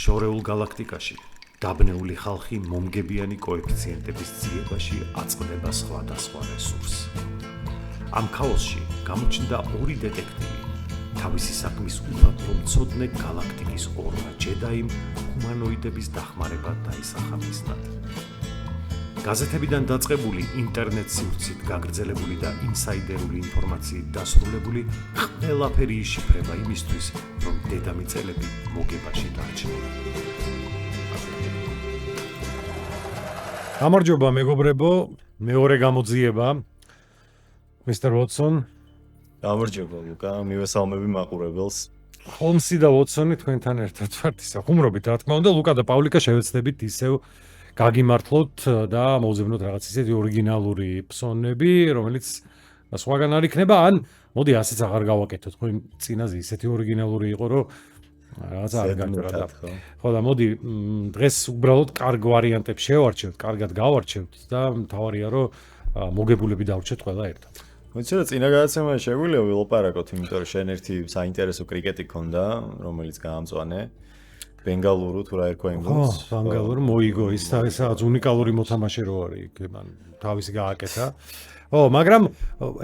შორეულ გალაქტიკაში დაბნეული ხალხი მომგებიანი კოეფიციენტების ძიებაში აწყდება სხვადასხვა რესურსს. ამ ქაოსში გამოჩნდა ორი დეტექტივი, თავისი საქმის ურადღო მცოდნე გალაქტიკის ორმა ჯედაიმ ჰუმანოიდების დახმარება დაისახა მისნად. გაზეთებიდან დაწყებული ინტერნეტ სივრცით გაგრძელებული და ინსაიდერული ინფორმაციით დასრულებული ყველაფერი იშიფრება იმისთვის, რომ დედამიწელები მოგებაში დარჩნენ. გამარჯობა მეგობრებო, მეორე გამოძიება მისტერ ვოტსონ. გამარჯობა ლუკა, მივესალმები მაყურებელს. ჰოლმსი და ვოტსონი თქვენთან ერთად ვართ ისა ხუმრობით, რა თქმა უნდა, ლუკა და პავლიკა შევეცდებით ისევ გაგიმართლოთ და მოვზებნოთ რაღაც ისეთი ორიგინალური ფსონები, რომელიც სხვაგან არ იქნება, ან მოდი ასეც აღარ გავაკეთოთ, ხო იმ წინაზე ისეთი ორიგინალური იყო, რომ რაღაცა არ გაგვრდა. ხო და მოდი დღეს უბრალოდ კარგ ვარიანტებს შევარჩევთ, კარგად გავარჩევთ და მთავარია რომ მოგებულები დავრჩეთ ყველა ერთად. ვიცი რა წინა გადაცემაში შეგვიძლია ვილაპარაკოთ, იმიტომ რომ შენ ერთი საინტერესო კრიკეტი ქონდა, რომელიც გაამწვანე. ბენგალურუ თუ რა ერქვა იმ გუნდს? ხო, ბენგალურუ მოიგო, ის რაღაც უნიკალური მოთამაშე რო არის, იქ მან თავისი გააკეთა. ხო, მაგრამ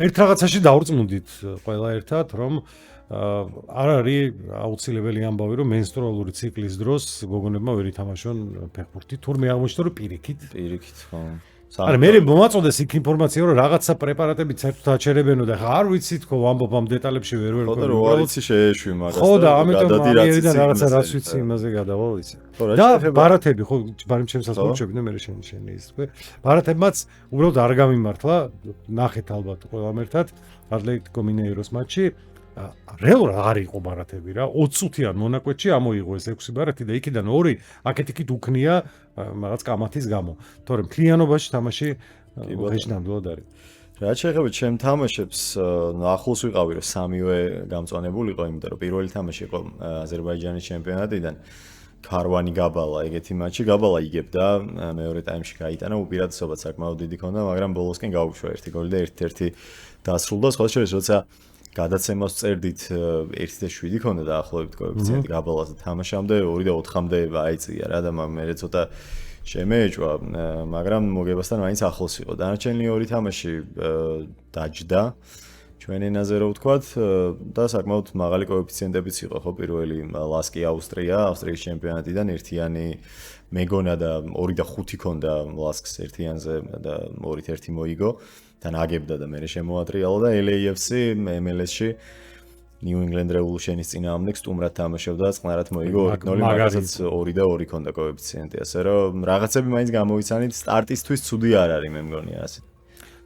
ერთ რაღაცაში დავრწმუნდით ყველა ერთად, რომ არ არის აუცილებელი ამბავი, რომ მენსტრუალური ციკლის დროს გოგონებმა ვერ ითამაშონ ფეხბურთი, თურმე აღმოჩნდა, რომ პირიქით, ხო. არა, მე მომაწოდეს იქ ინფორმაცია, რომ რაღაცა პრეპარატები საერთოდ აჩერებენო და ხა არ ვიცი თქო ამბობ ამ დეტალებში ვერ ხო და რო არ იცი შეეშვი მაგას. ხო და ამიტომ ამიერიდან რაღაცა რაც ვიცი იმაზე გადავალ ვიცი. და ბარათები ხო, ბარემ ჩემსაც მოჩვევი და მე შენ ის თქვი. ბარათებმაც უბრალოდ არ გამიმართლა, ნახეთ ალბათ ყველამ ერთად ატლეტიკო მინეიროს მატჩი. რეალურად აღარ იყო ბარათები რა, 20 წუთიან მონაკვეთში ამოიღო ეს 6 ბარათი და იქიდან 2 აქეთ-იქით უქნია რაღაც კამათის გამო. თორემ მთლიანობაში თამაში ღეშნამდვილად არის. რაც შეეხება ჩემ თამაშებს, ახლოს ვიყავი რომ სამივე გამწვანებული იყო, იმიტომ რომ პირველი თამაში იყო აზერბაიჯანის ჩემპიონატიდან. ქარვანი გაბალა, ეგეთი მატჩი გაბალა იგებდა, მეორე ტაიმში გაიტანა, უპირატესობაც საკმაოდ დიდი ქონდა, მაგრამ ბოლოსკენ გაუშვა ერთი გოლი და 1-1 დასრულდა. სხვა შორის როცა გადაცემას წერდით 1-7 ქონდა დაახლოებით კოეფიციენტი გაბალას და თამაშამდე 2 და 4-მდე აიწია რა და მე ცოტა შემეეჭვა, მაგრამ მოგებასთან მაინც ახლოს იყო. დანარჩენი ორი თამაში დაჯდა ჩვენ ენაზე რო ვთქვათ და საკმაოდ მაღალი კოეფიციენტებიც იყო, ხო, პირველი ლასკი ავსტრიის ჩემპიონატიდან ერთიანი მეგონა და 2 და 5 ქონდა ლასკს ერთიანზე და 2-1 მოიგო. თან აგებდა და მე შემოატრიალა და LAFC MLS-ში New England Revolution-ის წინააღმდეგ სტუმრად თამაშობდა, წყნარად მოიგო 2-0, მაგასაც 2 და 2 ქონდა კოეფიციენტი, ასე რომ რაღაცები მაინც გამოვიცანით, სტარტისთვის ცუდი არ არის, მე მგონია ასე.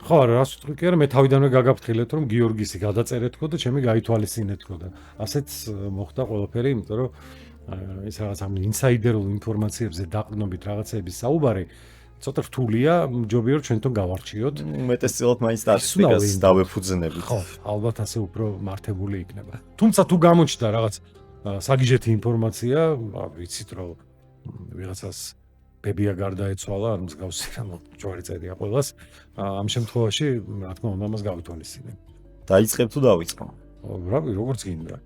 ხო, რას ვთქვი კი არა, მე თავიდანვე გაგაფრთხილეთ, რომ გიორგისი გადაწერეთქო და ჩემი გაითვალისწინეთქო და ასეც მოხდა ყველაფერი, იმიტომ რომ ეს რაღაც ამ ინსაიდერულ ინფორმაციებზე დაყრდნობით რაღაცების საუბარი ცოტა რთულია, მჯობია რომ ჩვენთან გავარჩიოთ. მეტესწილად მაინც სტატისტიკას დავეფუძნებით. ხო, ალბათ ასე უფრო მართებული იქნება. თუმცა თუ გამოჩნდა რაღაც საგიჟეთი ინფორმაცია, ვიცით რომ ვიღაცას ბებია გარდაეცვალა, ან მსგავსი რამ ჯვარი წერია ყველას. ამ შემთხვევაში, რა თქმა უნდა, მას გავითვალისწინებ. დაიწყებ თუ დავიწყო? რავი, როგორც გინდა.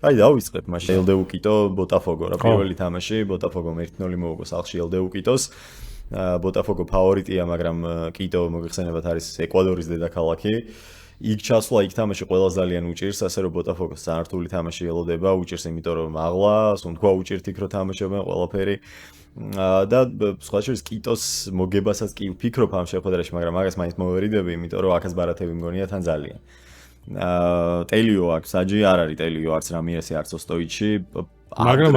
აი, დავიწყებ მაშინ. ელდეუკიტო ბოტაფოგო რა პირველი თამაში, ბოტაფოგომ 1-0 მოუგო სახლში ელდეუკიტოს. ბოტაფოგო ფავორიტია, მაგრამ კიტო მოგეხსენებათ არის ეკვადორის დედაქალაქი. იქ ჩასვლა, იქ თამაში ყველას ძალიან უჭირს, ასე რომ ბოტაფოგოს სანართული თამაში ელოდება, უჭირს იმიტომ რომ მაღლა, სუნთქვა უჭირთ იქ რომ თამაშობენ ყველაფერი. და სხვა შორის კიტოს მოგებასაც კი ვფიქრობ ამ შეხვედრაში, მაგრამ მაგას მაინც მოვერიდები, იმიტომ რომ აქაც ბარათები მგონია თან ძალიან. ტელიო აქ საჯი არ არის ტელიო, არც რამირესი, არც ოსტოიჩი. მაგრამ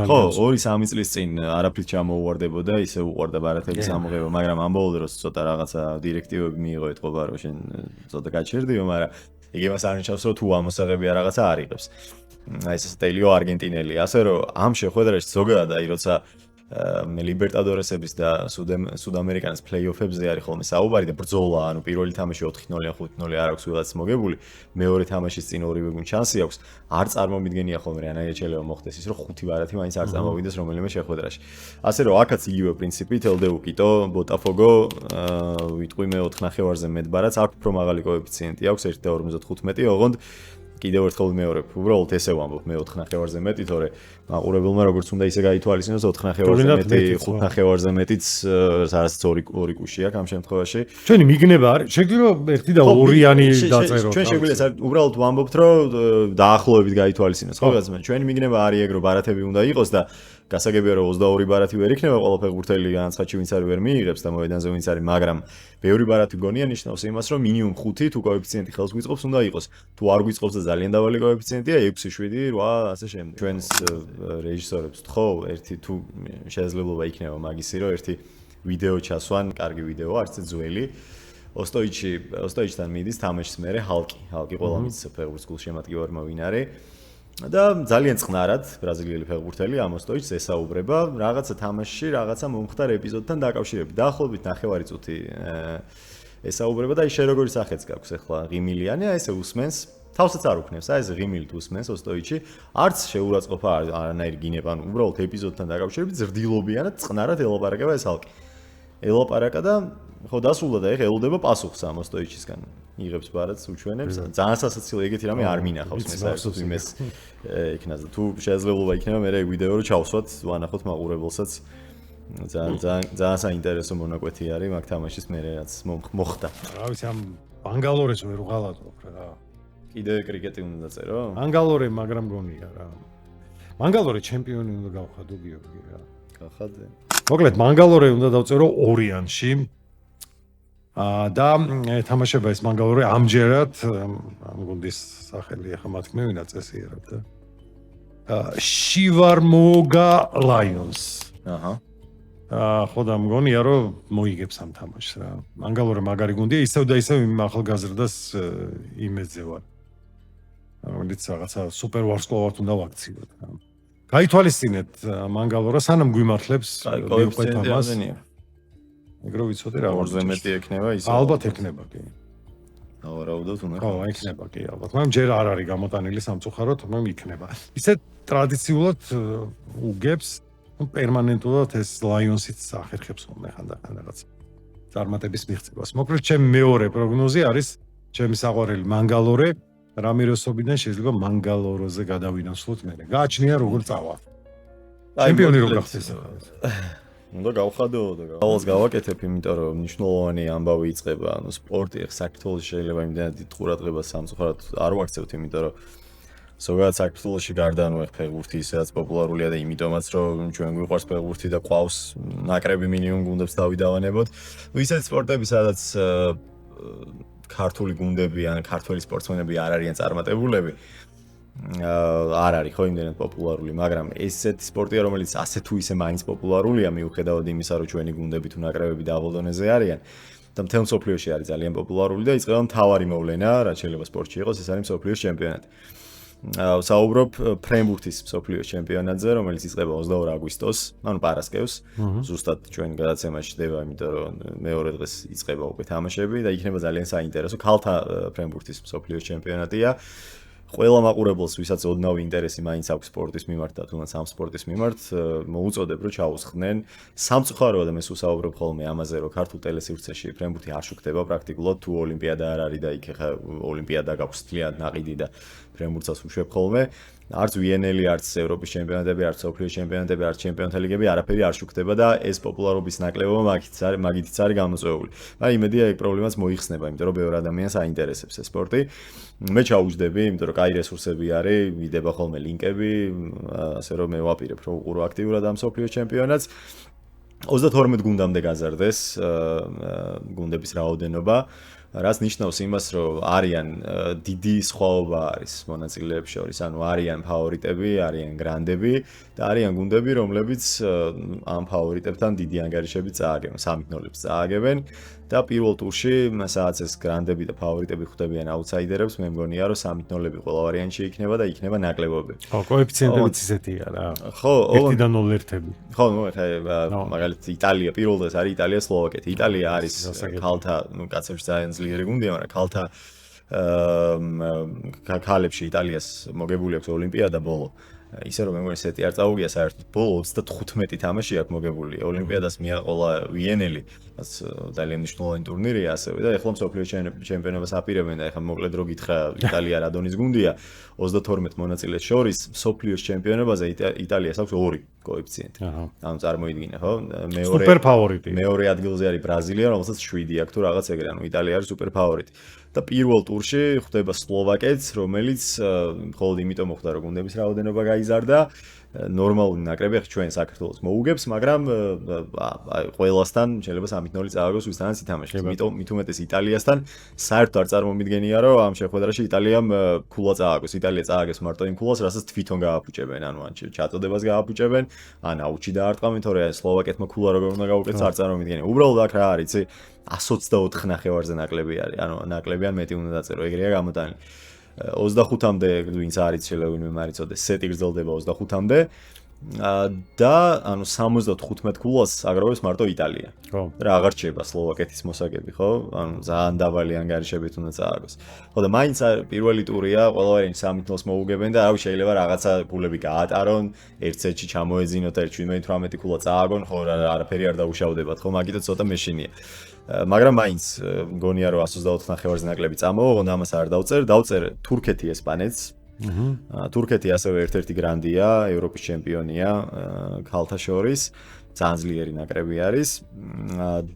ხო, 2-3 წლის წინ არაფრით ჩამოუვარდებოდა, ისე უყვარდა ბარათების ამოღება, მაგრამ ამ ბოლო დროს ცოტა რაღაცა დირექტივები მიიღო ეთყობა, რომ შენ ცოტა გაჩერდიო, მაგრამ იგი მას არ ნიშნავს, რომ თუ ამოსაღებია რაღაცა არ იღებს. აი ეს ტელიო არგენტინელი, ასე რომ ამ შეხვედრაში ზოგადად აი როცა მე ლიბერტადორესების და სუდამერიკანის პლეიოფებზე არის ხოლმე საუბარი და ბრძოლა, ანუ პირველი თამაში 4-0 ან 5-0 არ აქვს ვიღაც მოგებული, მეორე თამაშის წინ ორივე გუნდს შანსი აქვს. არ წარმომიდგენია ხოლმე რანაირად შეიძლება მოხდეს ის, რომ 5 ბარათი მაინც არ წარმოვიდეს რომელიმე შეხვედრაში. ასე რომ აქაც იგივე პრინციპით ელდეუკიტო, ბოტაფოგო, ვიტყვი მე 4 ნახევარზე მეტ ბარათს აქვს უფრო მაღალი კოეფიციენტი აქვს 1.55, ოღონდ კიდევ ერთხელ ვიმეორებ, უბრალოდ ესე ვამბობ მე 4 ნახევარზე მეტი, თორე მაყურებელმა როგორც უნდა ისე გაითვალისწინოს 4 ნახევარზე მეტი, 5 ნახევარზე მეტიც სადაც 2 კუში აქვს ამ შემთხვევაში. ჩვენი მიგნება არის, შეგვიძლია ერთი და ორიანი დაწეროთ. ჩვენ შეგვიძლია უბრალოდ ვამბობთ, რომ დაახლოებით გაითვალისწინოს, ხო გასმენ. ჩვენი მიგნება არის ეგ, რომ ბარათები უნდა იყოს და გასაგებია რომ 22 ბარათი ვერ იქნება ყველა ფეხბურთელი განაცხადში ვინც არის ვერ მიიღებს და მოედანზე ვინც არის, მაგრამ ბევრი ბარათი გონია ნიშნავს იმას, რომ მინიმუმ 5 თუ კოეფიციენტი ხელს გვიწყობს უნდა იყოს. თუ არ გვიწყობს და ძალიან დაბალი კოეფიციენტია 6, 7, 8 ასე შემდეგ. ჩვენს რეჟისორებს თქო, ერთი თუ შესაძლებლობა იქნება მაგისი, რომ ერთი ვიდეო ჩასვან, კარგი ვიდეო, არც ძველი. ოსტოიჩთან მიდის თამაშის მერე ჰალკი ყველა მის ფეხბურთის გულშემატკივარმა ვინ არის. და ძალიან წყნარად ბრაზილიელი ფეხბურთელი ამ ოსტოიჩს ესაუბრება რაღაცა თამაშში, რაღაცა მომხდარ ეპიზოდთან დაკავშირებით. დაახლოებით 9 წუთი ესაუბრება და ის შეგროგი სახეც გაქვს ახლა ღიმილიანია, ესე უსმენს, თავსაც არ უქნევს, აი ეს ღიმილით უსმენს ოსტოიჩი, არც შეურაცხყოფა არანაირი გინება, ანუ უბრალოდ ეპიზოდთან დაკავშირებით ზრდილობიანად წყნარად ელაპარაკება ეს ჰალკი. ელაპარაკა და ხო დასრულდა და ეხა ელოდება პასუხს ამ ოსტოიჩისგან. იღებს ბარათს, უჩვენებს, ძალიან სასაცილო ეგეთი რამე არ მინახავს მე საერთოდ იმეს იქნას და თუ შესაძლებლობა იქნება მე ვიდეო რო ჩავსვათ, ვანახოთ მაყურებელსაც. ძალიან საინტერესო მონაკვეთი არის მაგ თამაშის მე რაც მოხდა. რა ვიცი ამ ბანგალორეს ვერ ვღალატობ რა. კიდე კრიკეტი უნდა დაწერო? ბანგალორე მაგრამ გონია რა. ბანგალორე ჩემპიონი უნდა გავხადო გიორგი რა. გახადე. მოკლედ ბანგალორე უნდა დავწერო ორიანში. და ეთამაშება ეს ბანგალორე ამჯერად ამ გუნდის სახელი ახლა მათქმე ვინა წესიერებდა. შივარმოგა ლაიონს. აჰა. ხო და მგონია რომ მოიგებს ამ თამაშს რა. ბანგალორე მაგარი გუნდია, ისევ და ისევ იმ ახალგაზრდას იმედზე ვარ. რომელიც რაღაცა სუპერ ვარსკვლავად უნდა ვაქციოთ რა. გაითვალისწინეთ ბანგალორა სანამ გვიმართლებს მიუყვეთ ამას. ეგრო ვიცოდი რა 2-ზე მეტი ექნება ისე. ალბათ ექნება კი. ავარაუდოთ უნდა. ხო, ექნება კი ალბათ. მაგრამ ჯერ არ არის გამოტანილი სამწუხაროდ, მაგრამ იქნება. ისე ტრადიციულად უგებს პერმანენტულად ეს ლაიონსიც ახერხებს ხოლმე ხანდახან რაღაც წარმატების მიღწევას. მოკლედ ჩემი მეორე პროგნოზი არის ჩემი საყვარელი ბანგალორე რამიროსობიდან შეიძლება ბანგალოროზე გადავინაცვლოთ მე. გააჩნია როგორ წავა. ჩემპიონი როგორ გახდეს ახლა. უნდა გავხადო და გავალს გავაკეთებ, იმიტომ რომ მნიშვნელოვანი ამბავი იწყება, ანუ სპორტი საქართველოში შეიძლება იმდენად დიდ ყურადღებას სამწუხაროდ არ ვაქცევთ, იმიტომ რომ ზოგადად საქართველოში გარდა ანუ ფეხბურთი ისედაც პოპულარულია და იმიტომაც რომ ჩვენ გვიყვარს ფეხბურთი და ყავს ნაკრები მინიმუმ გუნდებს დავიდავანებოთ. ისეთ სპორტები, სადაც ქართული გუნდები ან ქართველი სპორტსმენები არ არიან წარმატებულები, არ არის ხო იმდენად პოპულარული, მაგრამ ესეთი სპორტია, რომელიც ასე თუ ისე მაინც პოპულარულია, მიუხედავად იმისა, რომ ჩვენი გუნდები თუ ნაკრებები დაბალ დონეზე არიან და მთელ მსოფლიოში არის ძალიან პოპულარული და იწყება მთავარი მოვლენა, რაც შეიძლება სპორტში იყოს, ეს არის მსოფლიოს ჩემპიონატი. საუბრობ ფრენბურთის მსოფლიოს ჩემპიონატზე, რომელიც იწყება 22 აგვისტოს, ანუ პარასკევს. ზუსტად ჩვენ გადაცემაში ხდება, იმიტომ რომ მეორე დღეს იწყება უკვე თამაშები და იქნება ძალიან საინტერესო. ქალთა ფრენბურთის მსოფლიოს ჩემპიონატია. ყველა მაყურებელს, ვისაც ოდნავი ინტერესი მაინც აქვს სპორტის მიმართ და თუნდაც ამ სპორტის მიმართ, მოუწოდებ რომ ჩაუსხდნენ. სამწუხაროა და მე ვსაუბრობ ხოლმე ამაზე, რომ ქართულ ტელესივრცეში ფრენბურთი არ შუქდება პრაქტიკულად, თუ ოლიმპიადა არ არის და იქ ხა ოლიმპიადა გაქვს თლიანად ნაყიდი და ფრენბურთსაც უშვებ ხოლმე. არც ვიენელი, არც ევროპის ჩემპიონატები, არც მსოფლიოს ჩემპიონატები, არც ჩემპიონთა ლიგები არაფერი არ შუქდება და ეს პოპულარობის ნაკლებობა მაგითიც არის გამოწვეული. მაგრამ იმედია ეგ პრობლემას მოიხსნება, იმიტომ რომ ბევრ ადამიანს აინტერესებს ეს სპორტი. მე ჩაუჯდები, იმიტომ რომ კაი რესურსები არის, ვიდება ხოლმე ლინკები, ასე რომ მე ვაპირებ რომ უყურო აქტიურად ამ მსოფლიოს ჩემპიონატს. 32 გუნდამდე გაზარდეს გუნდების რაოდენობა. რაც ნიშნავს იმას, რომ არიან დიდი სხვაობა არის მონაწილეებს შორის, ანუ არიან ფავორიტები, არიან გრანდები და არიან გუნდები, რომლებიც ამ ფავორიტებთან დიდი ანგარიშებით წააგებენ, 3-0-ებს წააგებენ და პირველ ტურში, სადაც ეს გრანდები და ფავორიტები ხვდებიან აუთსაიდერებს, მე მგონია, რომ 3-0-ები ყველა ვარიანტში იქნება და იქნება ნაკლებობები. ხო, კოეფიციენტებიც ისეთია რა. ხო, 1-0 ერთები. ხო, მაგალითად იტალია, პირველ დღეს არის იტალია, სლოვაკეთი. იტალია არის ქალთა, კაცებში ძალიან ძლიერი გუნდია, მაგრამ ქალებში იტალიას მოგებული აქვს ოლიმპიადა ბოლო. ისე რომ მე მგონი სეტი არ წაუგია საერთოდ ბოლო 35 თამაში აქვს მოგებული ოლიმპიადას მიაყოლა ვიენელი რაც ძალიან მნიშვნელოვანი ტურნირია ასევე და ეხლა მსოფლიო ჩემპიონობას აპირებენ და ეხლა მოკლედ რო გითხრა იტალია რადონის გუნდია 32 მონაწილეს შორის მსოფლიოს ჩემპიონებაზე იტალიას აქვს 2 კოეფიციენტი ანუ წარმოიდგინე ხო სუპერ ფავორიტი მეორე ადგილზე არის ბრაზილია რომელსაც 7 აქვს თუ რაღაც ეგრე ანუ იტალია არის სუპერ ფავორიტი და პირველ ტურში ხვდება სლოვაკეთს რომელიც მხოლოდ იმიტომ მოხდა რომ გუნდების რაოდენობა გაიზარდა ნორმალური ნაკრები ახლა ჩვენ საქართველოს მოუგებს მაგრამ ყველასთან შეიძლება 3-0 წააგოს ვისთანაც ითამაშებს იმიტომ მით უმეტეს იტალიასთან საერთოდ არ წარმომიდგენია რომ ამ შეხვედრაში იტალიამ ქულა წააგოს იტალია წააგებს მარტო იმ ქულას რასაც თვითონ გააფუჭებენ ანუ ან ჩაწოდებას გააფუჭებენ ან აუჩი დაარტყამენ თორე სლოვაკეთმა ქულა როგორ უნდა გაუკეთოს არ წარმომიდგენია უბრალოდ აქ რა არის იცი 124 ნახევარზე ნაკლები არის ანუ ნაკლებიან მეტი უნდა დაწერო ეგრეა გამოტანილი 25-მდე ვინც არის შეიძლება ვინმე მარიცოდეს სეტი გრძელდება 25-მდე და ანუ 75 ქულას აგროვებს მარტო იტალია. ხო. რა აღარ რჩება სლოვაკეთის მოსაგები, ხო? ანუ ძალიან დაბალი ანგარიშებით უნდა წააგოს. ხო და მაინც პირველი ტურია, ყველაფერი 3-0-ს მოუგებენ და რავი შეიძლება რაღაცა ქულები გაატარონ, ერთ სეტში ჩამოეძინოთ და 17-18 ქულა წააგონ, ხო არაფერი არ დაუშავდებათ, ხო? მაგიტო ცოტა მეშინია. მაგრამ მაინც მგონია რომ 124 ნახევარზე ნაკლები წამოიღონ, ამას არ დავწერ თურქეთი ესპანეთს. თურქეთი ასევე ერთ-ერთი გრანდია, ევროპის ჩემპიონია ქალთა შორის, ძალიან ძლიერი ნაკრები არის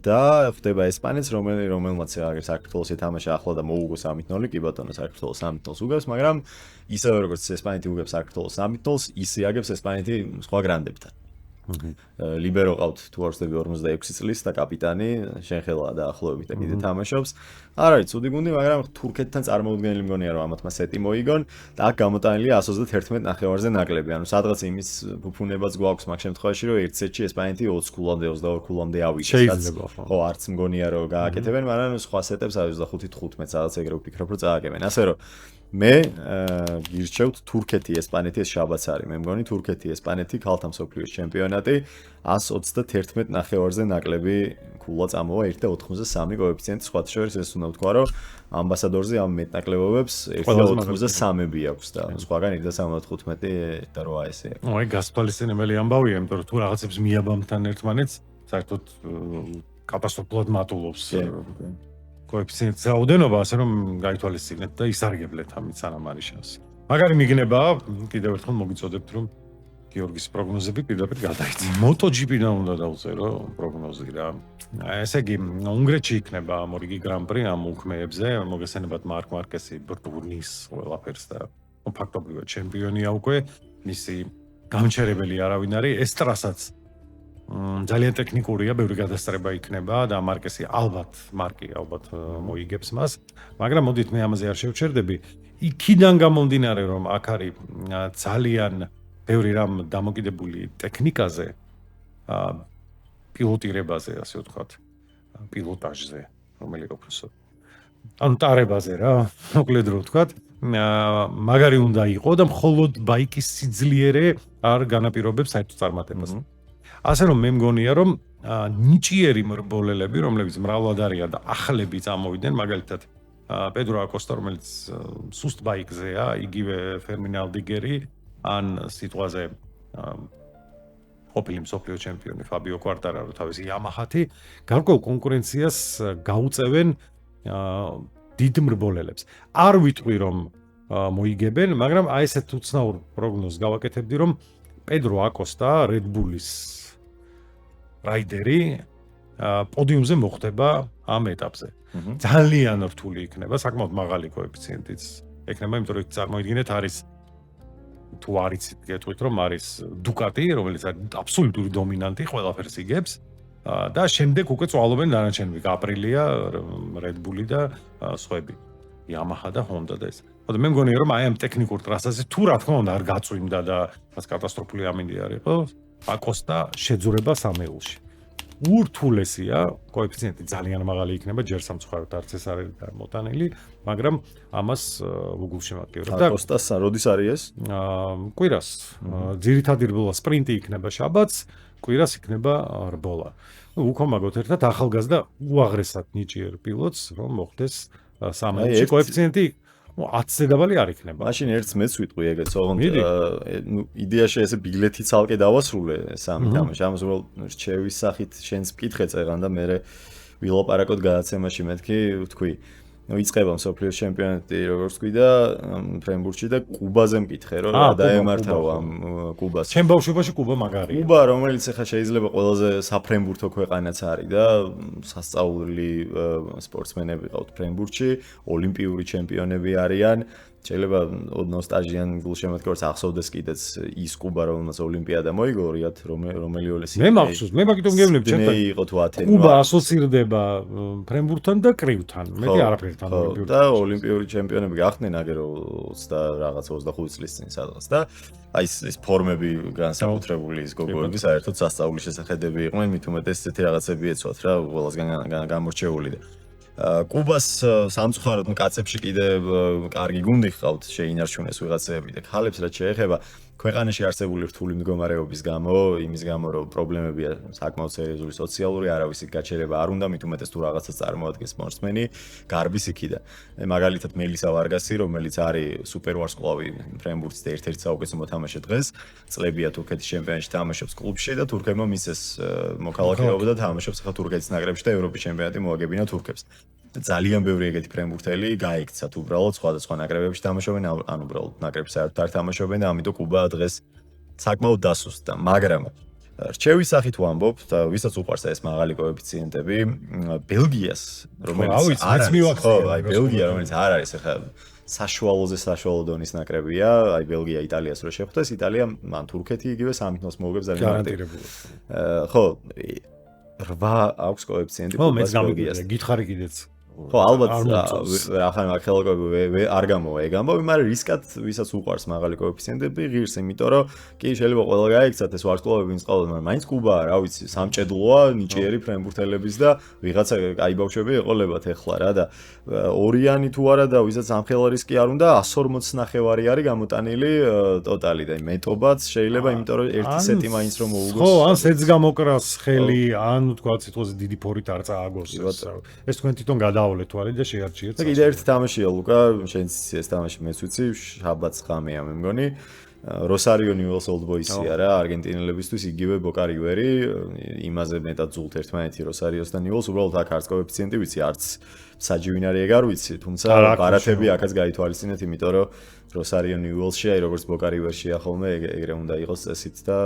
და ხდება ესპანეთს, რომელმაც საქართველოს ეთამაშა ახლა და მოუგო 3-0, კი ბატონო საქართველოს 3-0-ს უგებს, მაგრამ ისევე როგორც ესპანეთი უგებს საქართველოს 3-0-ს, ისე აგებს ესპანეთი სხვა გრანდებთან. ლიბერო ყავთ თუ არ ვცდები 46 წლის და კაპიტანი შენ ხელა დაახლოებით და კიდე თამაშობს. არ არის ცუდი გუნდი, მაგრამ თურქეთთან წარმოუდგენელი მგონია რომ ამათმა სეტი მოიგონ და აქ გამოტანილია 131 ნახევარზე ნაკლები. ანუ სადღაც იმის ფუფუნებაც გვაქვს მაგ შემთხვევაში რომ ერთ სეტში ესპანეთი 20 ქულამდე 22 ქულამდე ავიდეს. ხო, არც მგონია რომ გააკეთებენ, მაგრამ სხვა სეტებს 25-15 სადღაც ეგრე ვფიქრობ რომ წააგებენ. ასე რომ მე გირჩევთ თურქეთი ესპანეთი ეს შაბათს არის. მე მგონი თურქეთი ესპანეთი ქალთა მსოფლიოს ჩემპიონატი 131 ნახევარზე ნაკლები ქულა წამოვა 1.83 კოეფიციენტი სხვათა შორის ეს უნდა ვთქვა რომ ამბასადორზე ამ მეტნაკლებობებს 1.83-ები აქვს და სხვაგან 1.75 და 8 ესე აქვს. აი გასთვალისწინებელი ამბავია, იმიტომ რომ თუ რაღაცებს მიაბამთან ერთმანეთს, საერთოდ კატასტროფულად მატულობს. კოეფიციენტის რაოდენობა, ასე რომ გაითვალისწინეთ და ისარგებლეთ ამით სანამ არის შანსი. მაგარი მიგნება, კიდევ ერთხელ მოგიწოდებთ რომ გიორგის პროგნოზები პირდაპირ გადაიცი. MotoGP-დან უნდა დავწერო პროგნოზი რა. ესე იგი, უნგრეთში იქნება მორიგი გრან-პრი ამ უქმეებზე, მოგესალმებათ მარკ მარკესი ბრტურნის ყველაფერს და ფაქტობრივად ჩემპიონია უკვე, მისი გამჩერებელი არავინ არის, ეს ტრასაც ძალიან ტექნიკურია, ბევრი გადასწრება იქნება და მარკი ალბათ მოიგებს მას, მაგრამ მოდით მე ამაზე არ შევჩერდები. იქიდან გამომდინარე რომ აქ არის ძალიან ბევრი რამ დამოკიდებული ტექნიკაზე, პილოტირებაზე, ასე ვთქვათ, პილოტაჟზე, რომელი ყოფილსო. ანუ ტარებაზე რა, მოკლედ რო ვთქვათ, მაგარი უნდა იყოს და მხოლოდ ბაიკის სიძლიერე არ განაპირობებს საერთო წარმატებას. ასე რომ მე მგონია რომ ნიჭიერი მრბოლელები, რომლებიც მრავლად არიან და ახლები წამოვიდნენ, მაგალითად პედრო აკოსტა, რომელიც სუსტ ბაიკზეა, იგივე ფერმინ ალდიგერი, ან სიტყვაზე ყოფილი მსოფლიო ჩემპიონი ფაბიო კვარტარარო თავისი იამაჰათი, გარკვეულ კონკურენციას გაუწევენ დიდ მრბოლელებს. არ ვიტყვი რომ მოიგებენ, მაგრამ აი ესეთ უცნაურ პროგნოზს გავაკეთებდი, რომ პედრო აკოსტა, Red Bull-ის რაიდერი პოდიუმზე მოხვდება ამ ეტაპზე. ძალიან რთული იქნება, საკმაოდ მაღალი კოეფიციენტიც ექნება, იმიტომ რომ წარმოიდგინეთ არის თუ არიცით გეტყვით რომ არის დუკატი, რომელიც არის აბსოლუტური დომინანტი, ყველაფერს იგებს და შემდეგ უკვე წვალობენ დანარჩენები, აპრილია, Red Bull-ი და სხვები, Yamaha და Honda და ეს. ხოდა მე მგონია რომ აი ამ ტექნიკურ ტრასაზე თუ რა თქმა უნდა არ გაწვიმდა და მას კატასტროფული ამინდი არ იყო, აკოსტა შეძურება სამეულში. ურთულესია, კოეფიციენტი ძალიან მაღალი იქნება, ჯერ სამწუხაროდ არც ეს არის მოტანილი, მაგრამ ამას უგულში მატკივრებ და აკოსტას როდის არის ეს? კვირას. ძირითადი რბოლა სპრინტი იქნება შაბათს, კვირას იქნება რბოლა. უქომაგოთ ერთად ახალგაზრდა უაღრესად ნიჭიერ პილოტს, რომ მოხდეს სამეულში კოეფიციენტი 10-ზე დაბალი არ იქნება. მაშინ ერთს მეც ვიტყვი ეგეც, ოღონდ მიდი. ნუ იდეაში ესე ბილეთი ცალკე დავასრულე სამი თამაში. ამას უბრალოდ რჩევის სახით შენს მკითხე წერან და მე ვილაპარაკოთ გადაცემაში მეთქი ვთქვი. ნუ იწყება მსოფლიოს ჩემპიონატი როგორც თქვი და ფრენბურთში და კუბაზე მკითხე რომ რა დაემართავ ამ კუბას. ჩემ ბავშვობაში კუბა მაგარია. კუბა რომელიც ახლა შეიძლება ყველაზე საფრენბურთო ქვეყანაც არის და სასწაული სპორტსმენები ყავთ ფრენბურთში, ოლიმპიური ჩემპიონები არიან. შეიძლება ნოსტალჟიან გულშემატკივრს ახსოვდეს კიდეც ის კუბა რომელსაც ოლიმპიადა მოიგო 2000 რომელი ოლესი. მე მახსოვს, მე მაგით მგევლებ ჩემთან. იყო თუ ათენი. კუბა ასოცირდება ფრენბურთთან და კრივთან. მეტი არაფერთან ოლიმპიური. და ოლიმპიური ჩემპიონები გახდნენ აგერო 20 რაღაც 25 წლის წინ სადღაც და აი ეს ფორმები განსაკუთრებული ის გოგოები საერთოდ სასწაულის შესახედები იყვნენ, მით უმეტეს ესეთი რაღაცები ეცვათ რა, ყველასგან გამორჩეული და კუბას სამწუხაროდ კაცებში კიდე კარგი გუნდი ჰყავთ შეინარჩუნეს ვიღაცები და ქალებს რაც შეეხება ქვეყანაში არსებული რთული მდგომარეობის გამო, იმის გამო რომ პრობლემებია საკმაოდ სერიოზული სოციალური არავისი გაჩერება არ უნდა, მით უმეტეს თუ რაღაცას წარმოადგენს სპორტსმენი, გარბის იქიდან. მაგალითად მელისა ვარგასი, რომელიც არის სუპერვარსკვლავი ფრენბურთის და ერთ-ერთი საუკეთესო მოთამაშე დღეს, წლებია თურქეთის ჩემპიონატში თამაშობს კლუბში და თურქებმა მისცეს მოქალაქეობა და თამაშობს ახლა თურქეთის ნაკრებში და ევროპის ჩემპიონატი მოაგებინა თურქებს. ძალიან ბევრი ეგეთი ფრენბურთელი გაიქცათ უბრალოდ სხვადასხვა ნაკრებებში თამაშობენ, ან უბრალოდ ნაკრებში საერთოდ არ თამაშობენ და ამიტომ კუბა დღეს საკმაოდ დასუსტდა, მაგრამ რჩევის სახით ვამბობ და ვისაც უყვარს ეს მაღალი კოეფიციენტები, ბელგიას, რომელიც არ არის, აი ბელგია, რომელიც არ არის ახლა საშუალოზე საშუალო დონის ნაკრებია, აი ბელგია იტალიას რო შეხვდეს, იტალია მან თურქეთი იგივე 3-0 მოუგებს ძალიან გარანტირებული. ხო, 8 აქვს კოეფიციენტი კუბას ბელგიას. გითხარი კიდეც. ხო, ალბათ ახლა მაგხელაკები არ გამოვა ეგ ამბავი, მაგრამ რისკად ვისაც უყვარს მაღალი კოეფიციენტები ღირს, იმიტომ რომ კი შეიძლება ყველა გაიქცათ ეს ვარსკვლავები ვინც ყავდა, მაგრამ მაინც კუბაა, რა ვიცი, სამჭედლოა, ნიჭიერი ფრენბურთელების და ვიღაცა კაი ბავშვები ეყოლებათ ეხლა რა და ორიანი თუ არა და ვისაც ამხელა რისკი არ უნდა 140 ნახევარი არის გამოტანილი ტოტალი და მეტობაც შეიძლება, იმიტომ რომ ერთი სეტი მაინც რომ მოუგოს. ხო, ან სეტს გამოკრას ხელი, ან თქვა სიტყვაზე დიდი ფორით არ წააგოს. ეს თქვენ თვითონ დაავლე თვალი და შეარჩიეთ. და კიდე ერთი თამაშია ლუკა, შენც ეს თამაში მეც ვიცი, შაბათს ღამეა მე მგონი. როსარიო ნიუელს ოლდ ბოისია რა, არგენტინელებისთვის იგივე ბოკა რივერი, იმაზე მეტად ზულთ ერთმანეთი როსარიოს და ნიუელს, უბრალოდ აქ არც კოეფიციენტი ვიცი, არც საჯივინ არის ეგ არ ვიცი, თუმცა ბარათები აქაც გაითვალისწინეთ, იმიტომ რომ როსარიო ნიუელსში აი როგორც ბოკა რივერშია ხოლმე ეგრე უნდა იყოს წესით და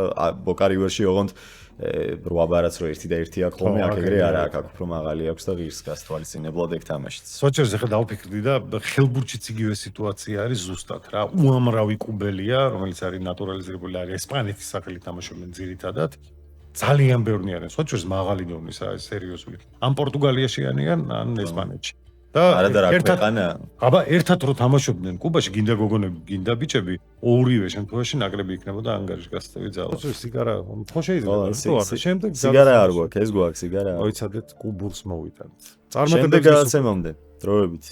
ბოკა რივერში ოღონდ 8 ბარათს რო 1 და 1 აქვს ხოლმე, აქ ეგრე არა, აქ უფრო მაღალი აქვს და ღირს გასთვალისწინებლად ეგ თამაშიც. სოჭერზე ხა დავფიქრდი და ხელბურთშიც იგივე სიტუაცია არის ზუსტად რა. უამრავი კუბელია, რომელიც არის ნატურალიზებული, არის ესპანეთის სახელით თამაშობენ ძირითადად. ძალიან ბევრი არიან. სოჭერს მაღალი დონის არის სერიოზული. ან პორტუგალიაში არიან, ან ესპანეთში. არა და რა ქვეყანა? აბა ერთად რო თამაშობდნენ კუბაში, გინდა გოგონები, გინდა ბიჭები, ორივე შემთხვევაში ნაკრები იქნებოდა ანგარიში გასწევი ძალა. სიგარა ხო შეიძლება, თუ არა, შემდეგ სიგარა არ გვაქვს, ეს გვაქვს სიგარა. მოიცადეთ კუბურს მოვიტანთ. შემდეგ გადაცემამდე დროებით